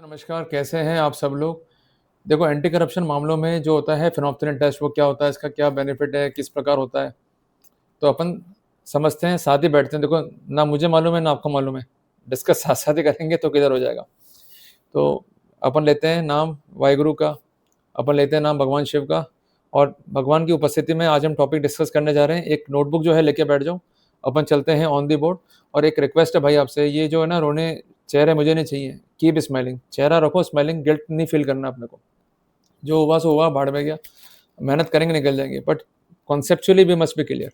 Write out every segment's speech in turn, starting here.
नमस्कार, कैसे हैं आप सब लोग? देखो, एंटी करप्शन मामलों में जो होता है फिनोप्थेलिन टेस्ट, वो क्या होता है, इसका क्या बेनिफिट है, किस प्रकार होता है, तो अपन समझते हैं, साथ ही बैठते हैं। देखो, ना मुझे मालूम है ना आपको मालूम है, डिस्कस साथ साथ ही करेंगे तो किधर हो जाएगा। तो अपन लेते हैं नाम वाहिगुरु का, अपन लेते हैं नाम भगवान शिव का, और भगवान की उपस्थिति में आज हम टॉपिक डिस्कस करने जा रहे हैं। एक नोटबुक जो है लेके बैठ जाओ, अपन चलते हैं ऑन दी बोर्ड। और एक रिक्वेस्ट है भाई आपसे, ये जो है ना रोने चेहरे मुझे नहीं चाहिए, कीप स्माइलिंग, चेहरा रखो स्माइलिंग, गिल्ट नहीं फील करना अपने को। जो हुआ सो हुआ, भाड़ में गया, मेहनत करेंगे निकल जाएंगे, बट कॉन्सेप्चुअली भी मस्ट बी क्लियर।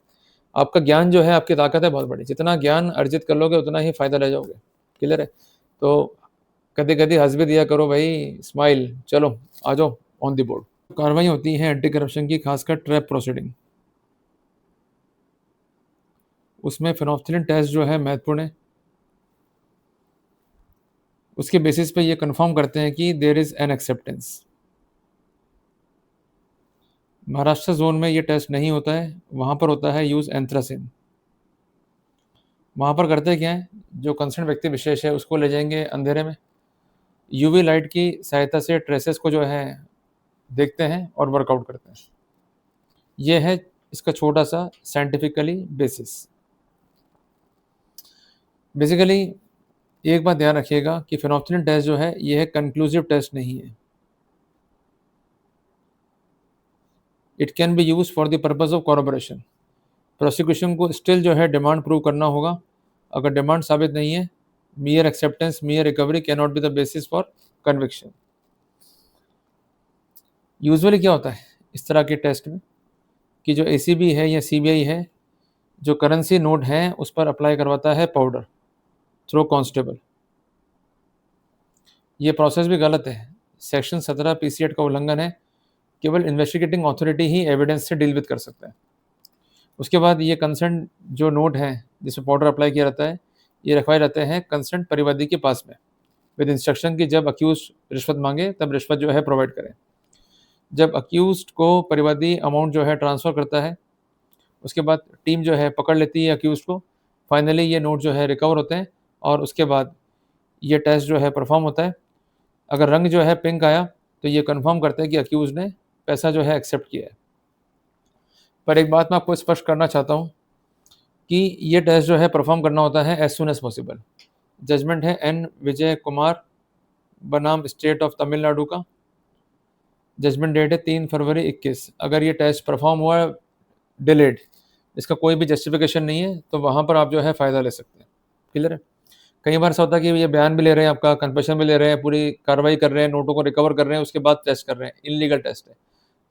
आपका ज्ञान जो है आपकी ताकत है बहुत बड़ी, जितना ज्ञान अर्जित कर लोगे उतना ही फायदा ले जाओगे। क्लियर है? तो कभी कभी हंस भी दिया करो भाई, स्माइल। चलो आ जाओ ऑन दी बोर्ड। कार्रवाई होती है एंटी करप्शन की, खासकर ट्रैप प्रोसीडिंग, उसमें फिनोप्थेलिन टेस्ट जो है महत्वपूर्ण है। उसके बेसिस पे ये कंफर्म करते हैं कि there is an acceptance. Maharashtra zone में ये टेस्ट नहीं होता है, वहाँ पर होता है यूज़ एंथ्रासिन। वहाँ पर करते क्या है, जो कंसर्न व्यक्ति विशेष है उसको ले जाएंगे अंधेरे में, यूवी लाइट की सहायता से ट्रेसेस को जो है देखते हैं और वर्कआउट करते हैं। ये है इसका छोटा सा साइंटिफिकली बेसिस। बेसिकली एक बात ध्यान रखिएगा कि फिनोप्थेलिन टेस्ट जो है ये है कंक्लूसिव टेस्ट नहीं है। It can be use for the purpose of corporation. Prosecution को स्टिल जो है डिमांड प्रूव करना होगा। अगर डिमांड साबित नहीं है, मियर acceptance, मियर recovery can not be the basis for conviction. Usually क्या होता है इस तरह के टेस्ट में कि जो एसीबी है या सीबीआई है, जो करेंसी नोट है उस पर अप्लाई करवाता है पाउडर थ्रो कांस्टेबल। ये प्रोसेस भी गलत है, सेक्शन 17 पीसी एक्ट का उल्लंघन है। केवल इन्वेस्टिगेटिंग अथॉरिटी ही एविडेंस से डील विद कर सकता है। उसके बाद ये कंसर्न जो नोट है जिसमें पाउडर अप्लाई किया रहता है, ये रखवाए रहते हैं कंसर्न परिवादी के पास में, विद इंस्ट्रक्शन कि जब अक्यूज रिश्वत मांगे तब रिश्वत जो है प्रोवाइड करें। जब अक्यूज को परिवादी अमाउंट जो है ट्रांसफ़र करता है, उसके बाद टीम जो है पकड़ लेती है अक्यूज को। फाइनली ये नोट जो है रिकवर होते हैं और उसके बाद ये टेस्ट जो है परफॉर्म होता है। अगर रंग जो है पिंक आया तो ये कंफर्म करते हैं कि अक्यूज ने पैसा जो है एक्सेप्ट किया है। पर एक बात मैं आपको स्पष्ट करना चाहता हूँ कि ये टेस्ट जो है परफॉर्म करना होता है as soon as possible. Judgement है एन विजय कुमार बनाम स्टेट ऑफ तमिलनाडु का। जजमेंट डेट है 3 फरवरी 21। अगर ये टेस्ट परफॉर्म हुआ डिलेड, इसका कोई भी जस्टिफिकेशन नहीं है, तो वहाँ पर आप जो है फ़ायदा ले सकते हैं। क्लियर है? कई बार ऐसा होता है कि ये बयान भी ले रहे हैं, आपका कन्फेशन भी ले रहे हैं, पूरी कार्रवाई कर रहे हैं, नोटों को रिकवर कर रहे हैं, उसके बाद टेस्ट कर रहे हैं। इनलीगल टेस्ट है।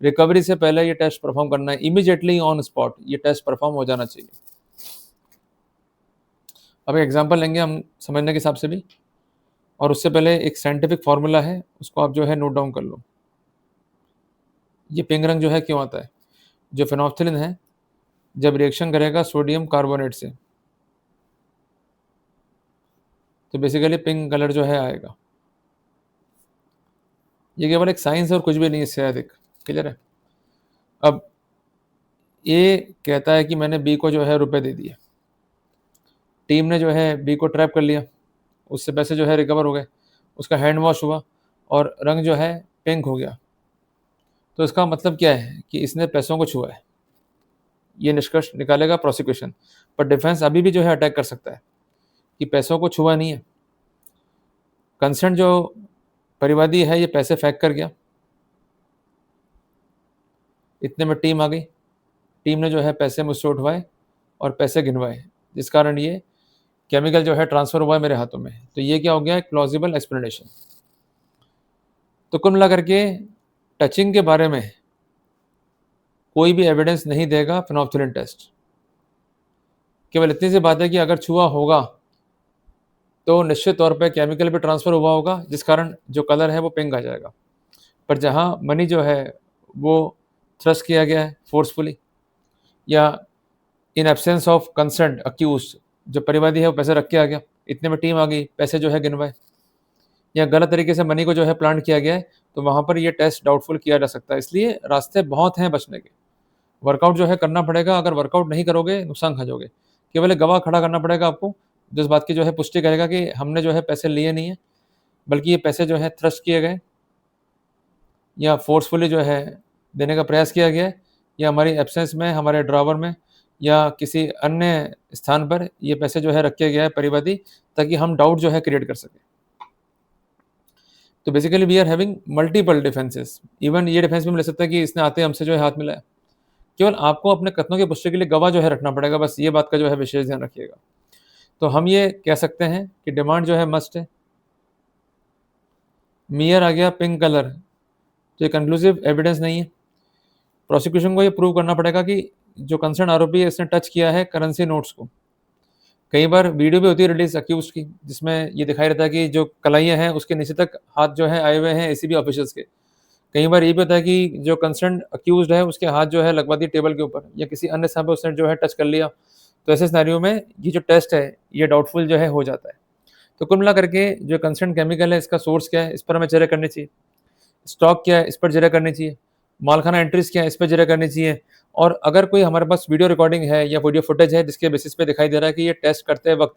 रिकवरी से पहले ये टेस्ट परफॉर्म करना है, इमीडिएटली ऑन स्पॉट ये टेस्ट परफॉर्म हो जाना चाहिए। अब एक एग्जांपल लेंगे हम समझने के हिसाब से भी, और उससे पहले एक साइंटिफिक फार्मूला है, उसको आप जो है नोट डाउन कर लो। ये पिंक रंग जो है क्यों आता है? जो फिनोप्थेलिन है जब रिएक्शन करेगा सोडियम कार्बोनेट से, तो बेसिकली पिंक कलर जो है आएगा। ये केवल एक साइंस और कुछ भी नहीं, इससे अधिक। क्लियर है? अब ए कहता है कि मैंने बी को जो है रुपए दे दिए, टीम ने जो है बी को ट्रैप कर लिया, उससे पैसे जो है रिकवर हो गए, उसका हैंड वॉश हुआ और रंग जो है पिंक हो गया। तो इसका मतलब क्या है कि इसने पैसों को छुआ है। ये निष्कर्ष निकालेगा प्रोसिक्यूशन, पर डिफेंस अभी भी जो है अटैक कर सकता है कि पैसों को छुआ नहीं है। कंसर्न जो परिवादी है ये पैसे फेंक कर गया, इतने में टीम आ गई, टीम ने जो है पैसे मुझसे उठवाए और पैसे गिनवाए, जिस कारण ये केमिकल जो है ट्रांसफ़र हुआ है मेरे हाथों में। तो ये क्या हो गया, एक प्लॉजिबल एक्सप्लेनेशन। तो कुल मिला करके टचिंग के बारे में कोई भी एविडेंस नहीं देगा फिनोप्थेलिन टेस्ट। केवल इतनी सी बात है कि अगर छुआ होगा तो निश्चित तौर पे केमिकल भी ट्रांसफ़र हुआ होगा, जिस कारण जो कलर है वो पिंक आ जाएगा। पर जहाँ मनी जो है वो थ्रस्ट किया गया है फोर्सफुली, या in absence of concern accused, जो परिवादी है वो पैसे रख के आ गया, इतने में टीम आ गई, पैसे जो है गिनवाए, या गलत तरीके से मनी को जो है प्लांट किया गया है, तो वहाँ पर ये टेस्ट डाउटफुल किया जा सकता है। इसलिए रास्ते बहुत हैं बचने के। वर्कआउट जो है करना पड़ेगा, अगर वर्कआउट नहीं करोगे नुकसान खा जाओगे। केवल एक गवाह खड़ा करना पड़ेगा आपको, जो इस बात की जो है पुष्टि करेगा कि हमने जो है पैसे लिए नहीं है, बल्कि ये पैसे जो है थ्रस्ट किए गए या फोर्सफुली जो है देने का प्रयास किया गया है, या हमारी एब्सेंस में, हमारे ड्रॉवर में या किसी अन्य स्थान पर ये पैसे जो है रखे गया है परिवादी, ताकि हम डाउट जो है क्रिएट कर सकें। तो basically we are having multiple defences. Even ये डिफेंस भी मिल सकता है कि इसने आते हमसे जो है हाथ मिलाया। केवल आपको अपने कथनों की पुष्टि के लिए गवाह जो है रखना पड़ेगा, बस ये बात का जो है विशेष ध्यान रखिएगा। तो हम ये कह सकते हैं कि डिमांड जो है मस्ट है। मियर आ गया पिंक कलर, तो ये कंक्लूसिव एविडेंस नहीं है। प्रोसिक्यूशन को ये प्रूव करना पड़ेगा कि जो कंसर्न आरोपी है इसने टच किया है करेंसी नोट्स को। कई बार वीडियो भी होती है रिलीज अक्यूज की, जिसमें ये दिखाई रहता है कि जो कलाइयाँ हैं उसके नीचे तक हाथ जो है आए हुए हैं एसीबी ऑफिशियल्स के। कई बार ये भी होता है कि जो कंसर्न अक्यूज है उसके हाथ जो है लगवा दिए टेबल के ऊपर या किसी अन्य स्थान पर उसने जो है टच कर लिया। तो ऐसे सिनेरियो में ये जो टेस्ट है ये डाउटफुल जो है हो जाता है। तो कुल मिला करके जो कंसर्न केमिकल है इसका सोर्स क्या है, इस पर हमें चर्चा करनी चाहिए। स्टॉक क्या है, इस पर चर्चा करनी चाहिए। मालखाना एंट्रीज क्या है, इस पर चर्चा करनी चाहिए। और अगर कोई हमारे पास वीडियो रिकॉर्डिंग है या वीडियो फुटेज है जिसके बेसिस पे दिखाई दे रहा है कि ये टेस्ट करते वक्त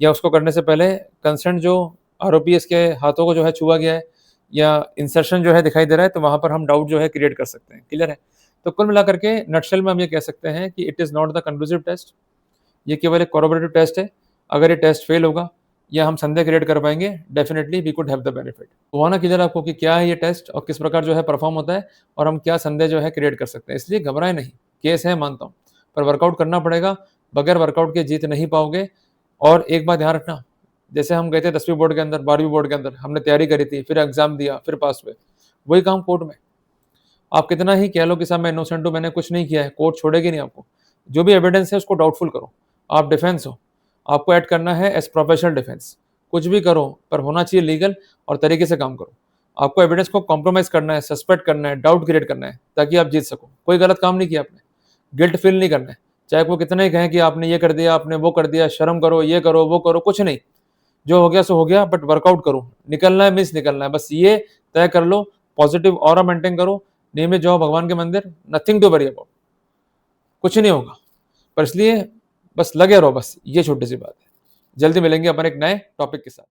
या उसको करने से पहले कंसर्न जो आरोपी है इसके हाथों को जो है छुआ गया है या इंसर्शन जो है दिखाई दे रहा है, तो वहाँ पर हम डाउट जो है क्रिएट कर सकते हैं। क्लियर है? तो कुल मिलाकर के नटशेल में हम ये कह सकते हैं कि it is not the conclusive test, ये केवल एक कोरोबोरेटिव टेस्ट है। अगर ये टेस्ट फेल होगा या हम संदेह क्रिएट कर पाएंगे, definitely we could have the benefit. तो ना क्लियर आपको कि क्या है ये टेस्ट और किस प्रकार जो है परफॉर्म होता है और हम क्या संदेह जो है क्रिएट कर सकते हैं। इसलिए घबराएं नहीं, केस है मानता हूँ, पर वर्कआउट करना पड़ेगा। बगैर वर्कआउट के जीत नहीं पाओगे। और एक बात ध्यान रखना, जैसे हम गए थे 10वीं बोर्ड के अंदर, 12वीं बोर्ड के अंदर, हमने तैयारी करी थी, फिर एग्जाम दिया, फिर पास हुए, वही काम कोर्ट में। आप कितना ही कह लो कि साहब मैं इनोसेंट हूँ, मैंने कुछ नहीं किया है, कोर्ट छोड़ेगी नहीं आपको। जो भी एविडेंस है उसको डाउटफुल करो। आप डिफेंस हो, आपको ऐड करना है एज प्रोफेशनल डिफेंस। कुछ भी करो पर होना चाहिए लीगल और तरीके से काम करो। आपको एविडेंस को कॉम्प्रोमाइज करना है, सस्पेक्ट करना है, डाउट क्रिएट करना है, ताकि आप जीत सको। कोई गलत काम नहीं किया आपने, गिल्ट फील नहीं करना है। चाहे वो कितना ही कहें कि आपने ये कर दिया, आपने वो कर दिया, शर्म करो, ये करो, वो करो, कुछ नहीं। जो हो गया सो हो गया, बट वर्कआउट करो। निकलना है मीन्स निकलना है, बस ये तय कर लो। पॉजिटिव ऑरा मेंटेन करो, नियमित जाओ भगवान के मंदिर, नथिंग टू वरी अबाउट, कुछ नहीं होगा। पर इसलिए बस लगे रहो, बस ये छोटी सी बात है। जल्दी मिलेंगे अपन एक नए टॉपिक के साथ।